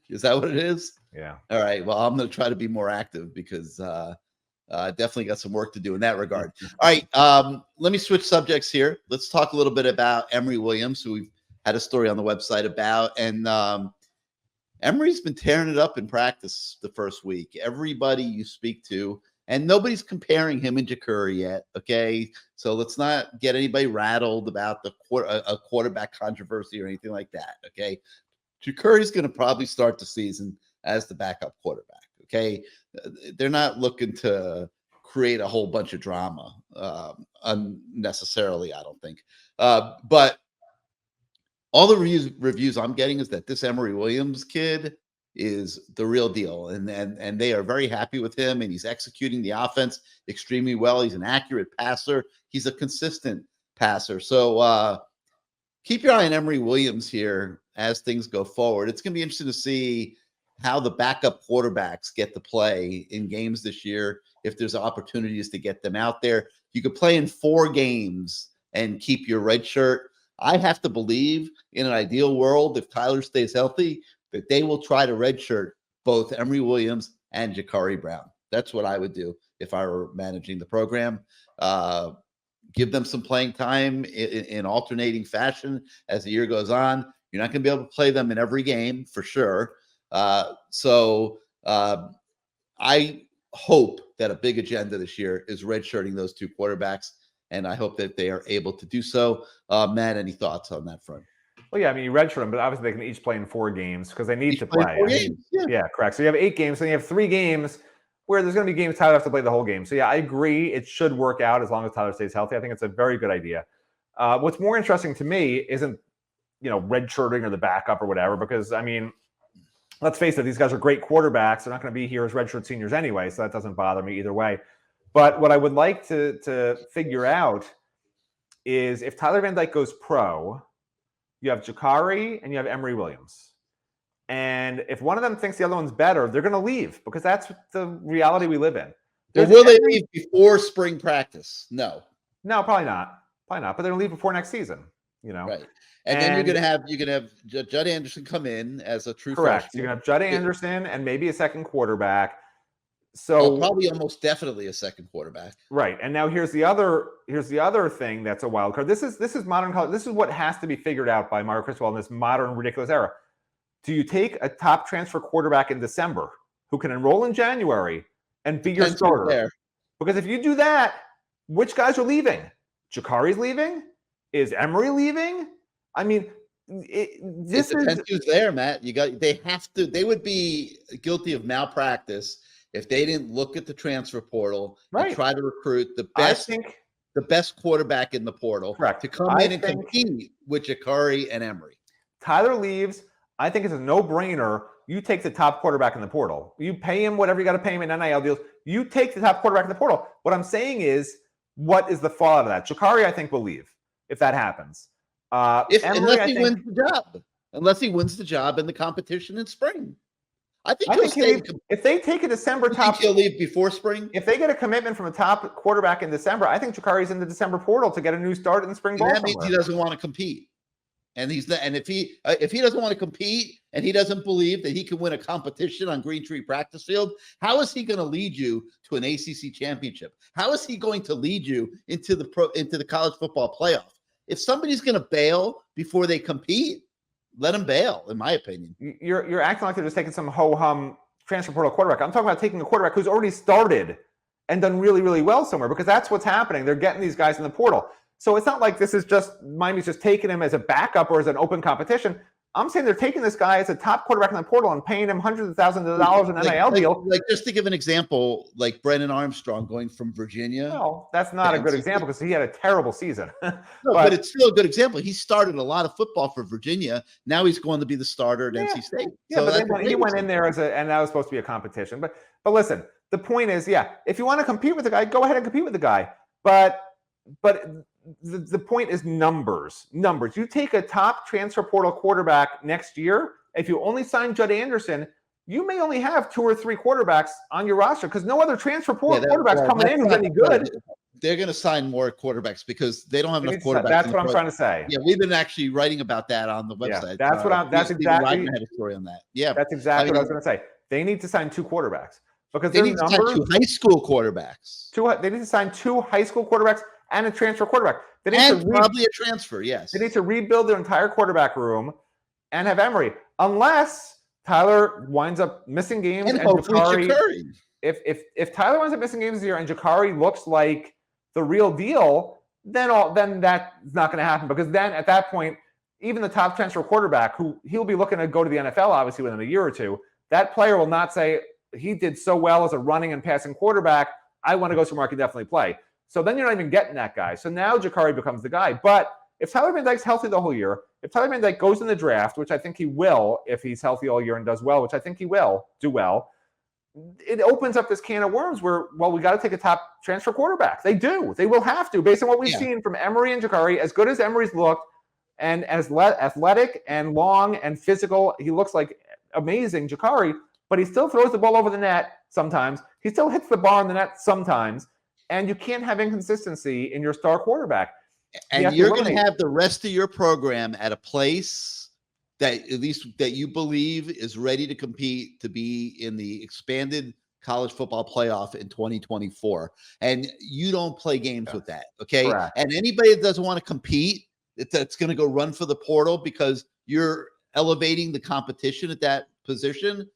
Is that what it is? Yeah. All right. Well, I'm going to try to be more active because definitely got some work to do in that regard. All right. Let me switch subjects here. Let's talk a little bit about Emory Williams, who we've had a story on the website about. And Emory's been tearing it up in practice the first week. Everybody you speak to, and nobody's comparing him and Ja'Cory yet. Okay. So let's not get anybody rattled about a quarterback controversy or anything like that. Okay. Ja'Cory's going to probably start the season as the backup quarterback. Okay. They're not looking to create a whole bunch of drama unnecessarily, I don't think. But all the reviews I'm getting is that this Emory Williams kid is the real deal. And they are very happy with him, and he's executing the offense extremely well. He's an accurate passer. He's a consistent passer. So keep your eye on Emory Williams here as things go forward. It's going to be interesting to see how the backup quarterbacks get to play in games this year, if there's opportunities to get them out there. You could play in 4 games and keep your red shirt. I have to believe in an ideal world, if Tyler stays healthy, that they will try to redshirt both Emory Williams and Ja'Cory Brown. That's what I would do if I were managing the program. Give them some playing time in alternating fashion as the year goes on. You're not going to be able to play them in every game for sure. So I hope that a big agenda this year is redshirting those 2 quarterbacks, and I hope that they are able to do so. Matt, any thoughts on that front? Well, yeah, I mean, you redshirt them, but obviously they can each play in 4 games because they need to play. Yeah, correct. So you have 8 games, so you have 3 games where there's going to be games Tyler has to play the whole game. So yeah, I agree. It should work out as long as Tyler stays healthy. I think it's a very good idea. What's more interesting to me isn't, redshirting or the backup or whatever, because I mean, let's face it, these guys are great quarterbacks. They're not going to be here as redshirt seniors anyway, so that doesn't bother me either way. But what I would like to figure out is if Tyler Van Dyke goes pro, you have Ja'Cory and you have Emory Williams. And if one of them thinks the other one's better, they're going to leave, because that's the reality we live in. Well, will they leave before spring practice? No. No, probably not. But they're going to leave before next season. Right. And then you're gonna have Judd Anderson come in as a true correct. freshman. You're gonna have Judd Anderson and maybe a second quarterback. So probably almost definitely a second quarterback. Right. And now here's the other thing that's a wild card. This is modern college. This is what has to be figured out by Mario Cristobal in this modern ridiculous era. Do you take a top transfer quarterback in December who can enroll in January and be your starter? There. Because if you do that, which guys are leaving? Jakari's leaving? Is Emery leaving? I mean, this is who's there, Matt. They would be guilty of malpractice if they didn't look at the transfer portal and try to recruit the best quarterback in the portal to come in and compete with Jakari and Emery. Tyler leaves. I think it's a no-brainer. You take the top quarterback in the portal. You pay him whatever you got to pay him in NIL deals. You take the top quarterback in the portal. What I'm saying is, what is the fallout of that? Jakari, I think, will leave if that happens. Unless he wins the job. Unless he wins the job in the competition in spring. I think if they take a December top, he'll leave before spring. If they get a commitment from a top quarterback in December, I think Jakari's in the December portal to get a new start in the spring ball. That means he doesn't want to compete, and he's not. And if he doesn't want to compete and he doesn't believe that he can win a competition on Green Tree Practice Field, how is he going to lead you to an ACC championship? How is he going to lead you into the college football playoff? If somebody's going to bail before they compete, let them bail, in my opinion. You're acting like they're just taking some ho-hum transfer portal quarterback. I'm talking about taking a quarterback who's already started and done really, really well somewhere, because that's what's happening. They're getting these guys in the portal. So it's not like this is just Miami's just taking him as a backup or as an open competition. I'm saying they're taking this guy as a top quarterback in the portal and paying him hundreds of thousands of dollars in NIL deal. Like just to give an example, like Brennan Armstrong going from Virginia. No, that's not a good example because he had a terrible season. but it's still a good example. He started a lot of football for Virginia. Now he's going to be the starter at NC State. Yeah, so but he went in there and that was supposed to be a competition. But listen, the point is, if you want to compete with the guy, go ahead and compete with the guy. But the point is numbers. You take a top transfer portal quarterback next year. If you only sign Judd Anderson, you may only have 2 or 3 quarterbacks on your roster because no other transfer portal quarterbacks coming in who's any good. They're going to sign more quarterbacks because they don't have enough quarterbacks. That's what I'm trying to say. Yeah, we've been actually writing about that on the website. Yeah, that's exactly. I had a story on that. Yeah, that's exactly what I was going to say. They need to sign 2 quarterbacks because they need to sign 2 high school quarterbacks. They need to sign 2 high school quarterbacks and a transfer quarterback. Probably a transfer, yes. They need to rebuild their entire quarterback room and have Emery, unless Tyler winds up missing games and Jakari. If Tyler winds up missing games this year and Jakari looks like the real deal, then that's not going to happen, because then at that point, even the top transfer quarterback, who he'll be looking to go to the NFL obviously within a year or two, that player will not say he did so well as a running and passing quarterback, I want to go somewhere I can definitely play. So then you're not even getting that guy. So now Jakari becomes the guy. But if Tyler Van Dyke's healthy the whole year, if Tyler Van Dyke goes in the draft, which I think he will if he's healthy all year and does well, which I think he will do well, it opens up this can of worms where, we got to take a top transfer quarterback. They do. They will have to, based on what we've seen from Emery and Jakari. As good as Emery's looked and as athletic and long and physical, he looks like amazing Jakari, but he still throws the ball over the net sometimes. He still hits the bar in the net sometimes. And you can't have inconsistency in your star quarterback. And you're going to have the rest of your program at a place that at least that you believe is ready to compete to be in the expanded college football playoff in 2024. And you don't play games with that, okay? Correct. And anybody that doesn't want to compete, that's going to go run for the portal because you're elevating the competition at that position,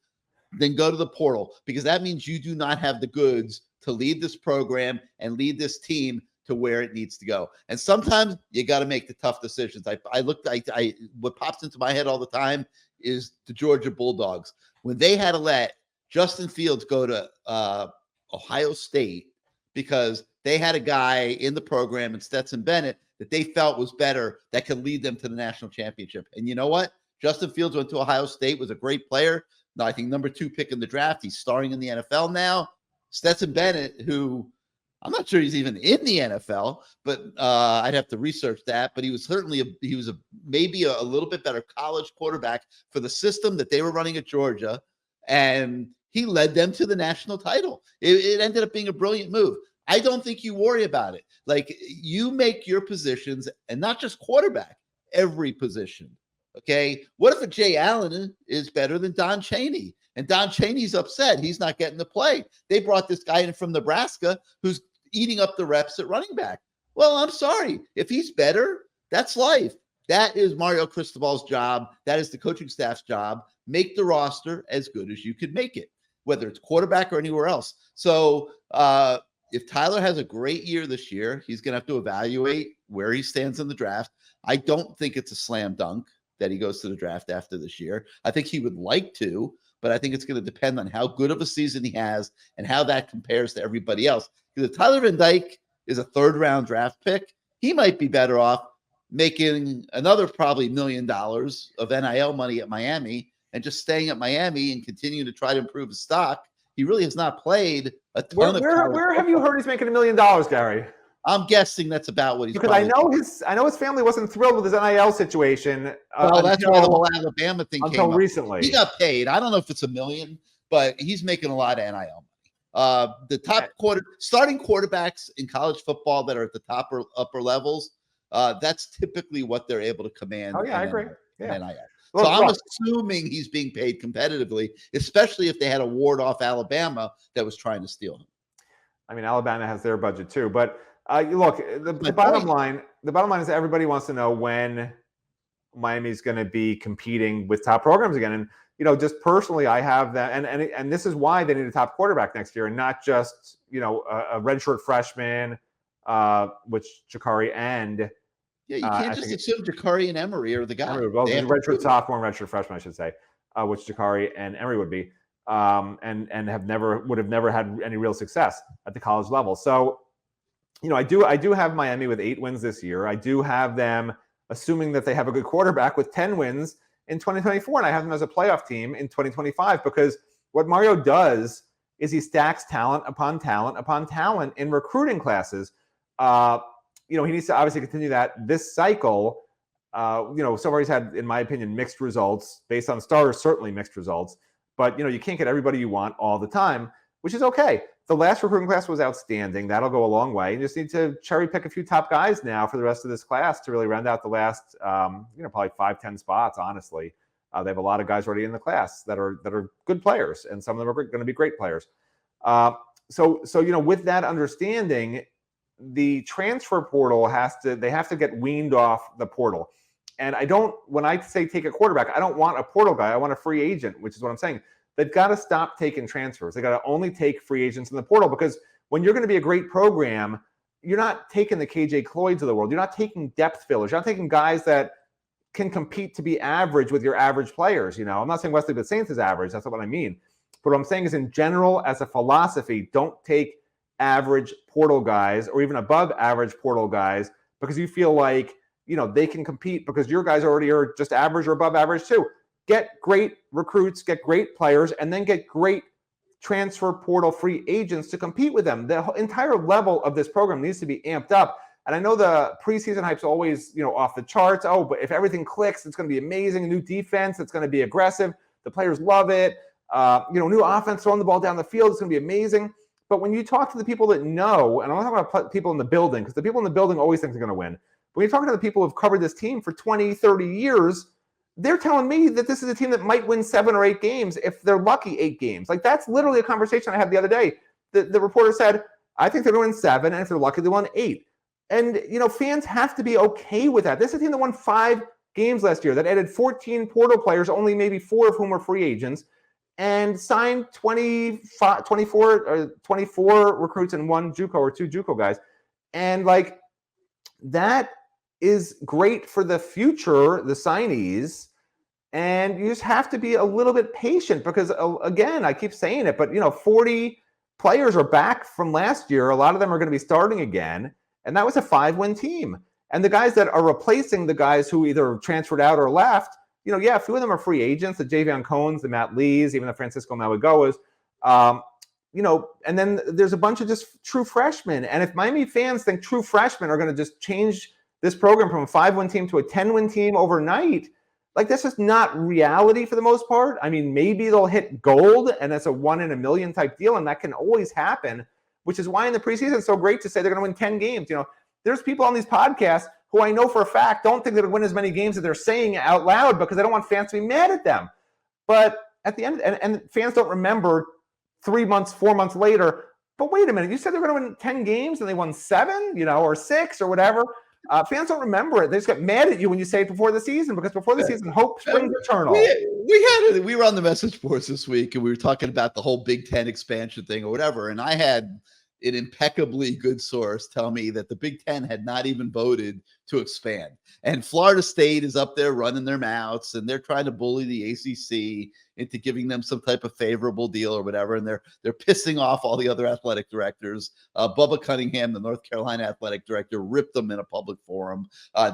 then go to the portal, because that means you do not have the goods to lead this program and lead this team to where it needs to go. And sometimes you got to make the tough decisions. What pops into my head all the time is the Georgia Bulldogs. When they had to let Justin Fields go to Ohio State because they had a guy in the program in Stetson Bennett that they felt was better, that could lead them to the national championship. And you know what? Justin Fields went to Ohio State, was a great player. Now, I think number 2 pick in the draft. He's starring in the NFL now. Stetson Bennett, who I'm not sure he's even in the NFL, but I'd have to research that. But he was certainly maybe a little bit better college quarterback for the system that they were running at Georgia, and he led them to the national title. It ended up being a brilliant move. I don't think you worry about it. Like, you make your positions, and not just quarterback, every position. Okay. What if a Jay Allen is better than Don Chaney? And Don Chaney's upset. He's not getting to play. They brought this guy in from Nebraska who's eating up the reps at running back. Well, I'm sorry. If he's better, that's life. That is Mario Cristobal's job. That is the coaching staff's job. Make the roster as good as you could make it, whether it's quarterback or anywhere else. So if Tyler has a great year this year, he's going to have to evaluate where he stands in the draft. I don't think it's a slam dunk that he goes to the draft after this year. I think he would like to, but I think it's going to depend on how good of a season he has and how that compares to everybody else. Because if Tyler Van Dyke is a third-round draft pick, he might be better off making another probably $1 million of NIL money at Miami and just staying at Miami and continuing to try to improve his stock. He really has not played a ton of. Where have you heard he's making $1 million, Gary? I'm guessing that's about what he's. Because I know his family wasn't thrilled with his NIL situation. Well, that's why the whole Alabama thing until came recently. Up. He got paid. I don't know if it's $1 million, but he's making a lot of NIL money. The top starting quarterbacks in college football that are at the top or upper levels, that's typically what they're able to command. Oh yeah, I agree. Yeah. NIL. So I'm assuming he's being paid competitively, especially if they had a ward off Alabama that was trying to steal him. I mean, Alabama has their budget too, but look, the bottom line is that everybody wants to know when Miami's going to be competing with top programs again. And just personally, I have that, and this is why they need a top quarterback next year, and not just a redshirt freshman, which Jakari and. Yeah, you can't just assume Jakari and Emory are the guys. Well, the redshirt sophomore and redshirt freshman, I should say, which Jakari and Emory would be, and would have never had any real success at the college level. So, I do have Miami with 8 wins this year. I do have them, assuming that they have a good quarterback, with 10 wins in 2024, and I have them as a playoff team in 2025, because what Mario does is he stacks talent upon talent upon talent in recruiting classes. He needs to obviously continue that this cycle. So far he's had, in my opinion, mixed results based on stars, certainly mixed results. But, you can't get everybody you want all the time, which is okay. The last recruiting class was outstanding. That'll go a long way. You just need to cherry pick a few top guys now for the rest of this class to really round out the last, probably 5-10 spots, honestly. They have a lot of guys already in the class that are good players, and some of them are going to be great players. So with that understanding, the transfer portal they have to get weaned off the portal. And when I say take a quarterback, I don't want a portal guy. I want a free agent, which is what I'm saying. They've got to stop taking transfers. They got to only take free agents in the portal, because when you're going to be a great program, you're not taking the KJ Cloyds of the world. You're not taking depth fillers. You're not taking guys that can compete to be average with your average players. I'm not saying Wesley Saints is average. That's not what I mean. But what I'm saying is, in general, as a philosophy, don't take average portal guys or even above average portal guys because you feel like they can compete, because your guys already are just average or above average too. Get great recruits, get great players, and then get great transfer portal free agents to compete with them. The entire level of this program needs to be amped up. And I know the preseason hype's always off the charts. Oh, but if everything clicks, it's going to be amazing. New defense, it's going to be aggressive. The players love it. New offense throwing the ball down the field, it's going to be amazing. But when you talk to the people that know, and I'm not talking about people in the building, because the people in the building always think they're going to win. But when you're talking to the people who've covered this team for 20, 30 years, they're telling me that this is a team that might win 7 or 8 games if they're lucky 8 games. Like, that's literally a conversation I had the other day. The reporter said, I think they're going to win 7, and if they're lucky, they won 8. And, fans have to be okay with that. This is a team that won 5 games last year, that added 14 portal players, only maybe 4 of whom were free agents, and signed 24 recruits and 1 JUCO or 2 JUCO guys. And that is great for the future, the signees. And you just have to be a little bit patient, because again, I keep saying it, but 40 players are back from last year. A lot of them are going to be starting again. And that was a 5-win team. And the guys that are replacing the guys who either transferred out or left, a few of them are free agents, the Javion Cohns, the Matt Lees, even the Francisco Maligoas. And then there's a bunch of just true freshmen. And if Miami fans think true freshmen are going to just change this program from a 5-win team to a 10-win team overnight, that's just not reality for the most part. I mean, maybe they'll hit gold, and that's a 1 in a million type deal, and that can always happen, which is why in the preseason it's so great to say they're going to win 10 games. There's people on these podcasts who I know for a fact don't think they'll win as many games as they're saying out loud because they don't want fans to be mad at them. But at the end, and fans don't remember 3 months, 4 months later, but wait a minute, you said they're going to win 10 games and they won 7, or 6 or whatever. Fans don't remember it. They just get mad at you when you say it before the season, because before the season, hope springs eternal. We were on the message boards this week, and we were talking about the whole Big Ten expansion thing or whatever. And I had an impeccably good source tell me that the Big Ten had not even voted to expand. And Florida State is up there running their mouths, and they're trying to bully the ACC into giving them some type of favorable deal or whatever. And they're pissing off all the other athletic directors. Bubba Cunningham, the North Carolina athletic director, ripped them in a public forum.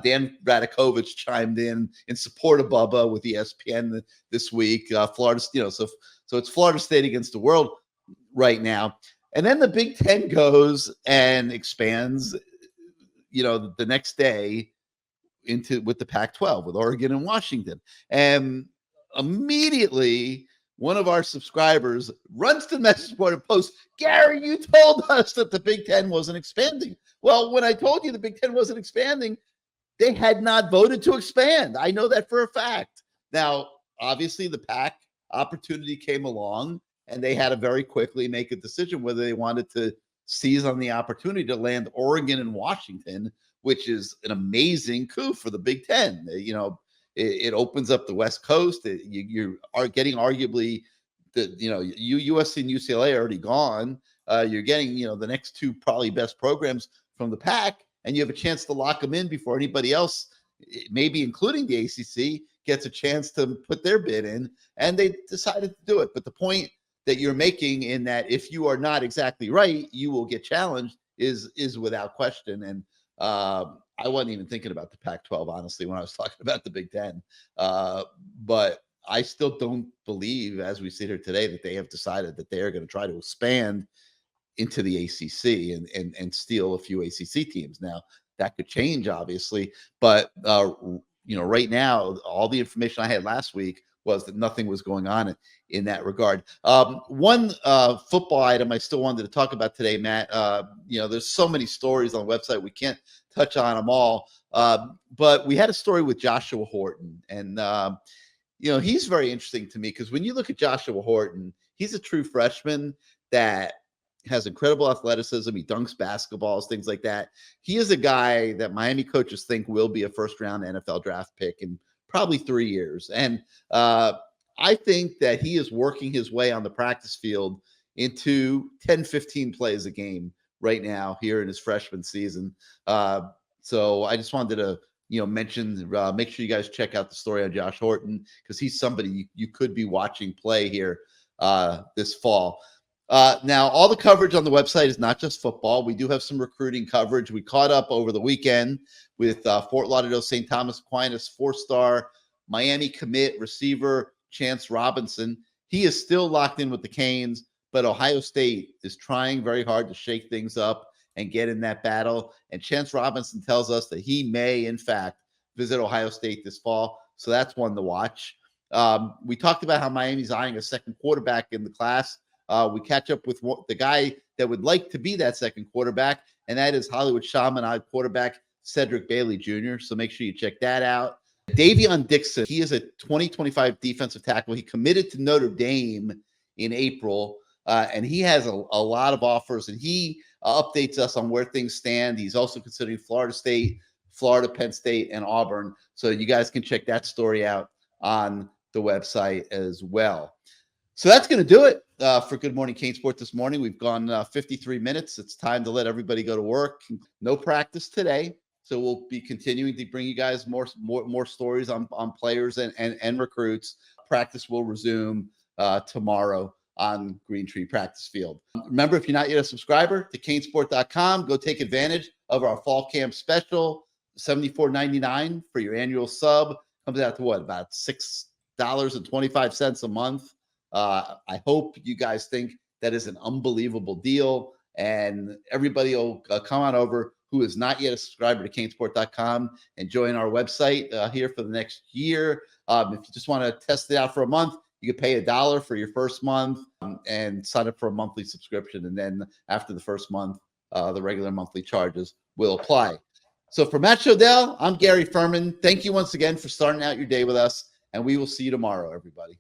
Dan Radakovich chimed in support of Bubba with ESPN this week. Florida, so it's Florida State against the world right now. And then the Big Ten goes and expands, the next day with the Pac-12, with Oregon and Washington. And immediately, one of our subscribers runs to the message board and posts, "Gary, you told us that the Big Ten wasn't expanding." Well, when I told you the Big Ten wasn't expanding, they had not voted to expand. I know that for a fact. Now, obviously, the Pac opportunity came along, and they had to very quickly make a decision whether they wanted to seize on the opportunity to land Oregon and Washington, which is an amazing coup for the Big Ten. It opens up the West Coast. You are getting arguably USC and UCLA are already gone. You're getting, the next 2 probably best programs from the Pac, and you have a chance to lock them in before anybody else, maybe including the ACC, gets a chance to put their bid in, and they decided to do it. But the point that you're making in that if you are not exactly right, you will get challenged is without question. And I wasn't even thinking about the Pac-12, honestly, when I was talking about the Big Ten. But I still don't believe, as we sit here today, that they have decided that they are going to try to expand into the ACC and steal a few ACC teams. Now, that could change, obviously. But, right now, all the information I had last week was that nothing was going on in that regard. One football item I still wanted to talk about today, Matt. There's so many stories on the website. We can't touch on them all. But we had a story with Joshua Horton. And, he's very interesting to me because when you look at Joshua Horton, he's a true freshman that has incredible athleticism. He dunks basketballs, things like that. He is a guy that Miami coaches think will be a first-round NFL draft pick in probably 3 years. And I think that he is working his way on the practice field into 10, 15 plays a game right now here in his freshman season. So I just wanted to, mention, make sure you guys check out the story on Josh Horton, because he's somebody you could be watching play here this fall. Now, all the coverage on the website is not just football. We do have some recruiting coverage. We caught up over the weekend with Fort Lauderdale St. Thomas Aquinas 4-star Miami commit receiver Chance Robinson. He is still locked in with the Canes, but Ohio State is trying very hard to shake things up and get in that battle. And Chance Robinson tells us that he may, in fact, visit Ohio State this fall. So that's one to watch. We talked about how Miami's eyeing a second quarterback in the class. We catch up with the guy that would like to be that second quarterback, and that is Hollywood Chaminade quarterback Cedric Bailey Jr. So make sure you check that out. Davion Dixon, he is a 2025 defensive tackle. He committed to Notre Dame in April, and he has a lot of offers, and he updates us on where things stand. He's also considering Florida State, Florida, Penn State, and Auburn. So you guys can check that story out on the website as well. So that's going to do it for Good Morning CaneSport this morning. We've gone 53 minutes. It's time to let everybody go to work. No practice today. So we'll be continuing to bring you guys more stories on players and recruits. Practice will resume tomorrow on Green Tree Practice Field. Remember, if you're not yet a subscriber to CaneSport.com, go take advantage of our fall camp special, $74.99 for your annual sub. Comes out to what, about $6.25 a month. I hope you guys think that is an unbelievable deal, and everybody will come on over who is not yet a subscriber to CaneSport.com and join our website here for the next year. If you just want to test it out for a month, you can pay $1 for your first month and sign up for a monthly subscription. And then after the first month, the regular monthly charges will apply. So for Matt Shodell, I'm Gary Ferman. Thank you once again for starting out your day with us, and we will see you tomorrow, everybody.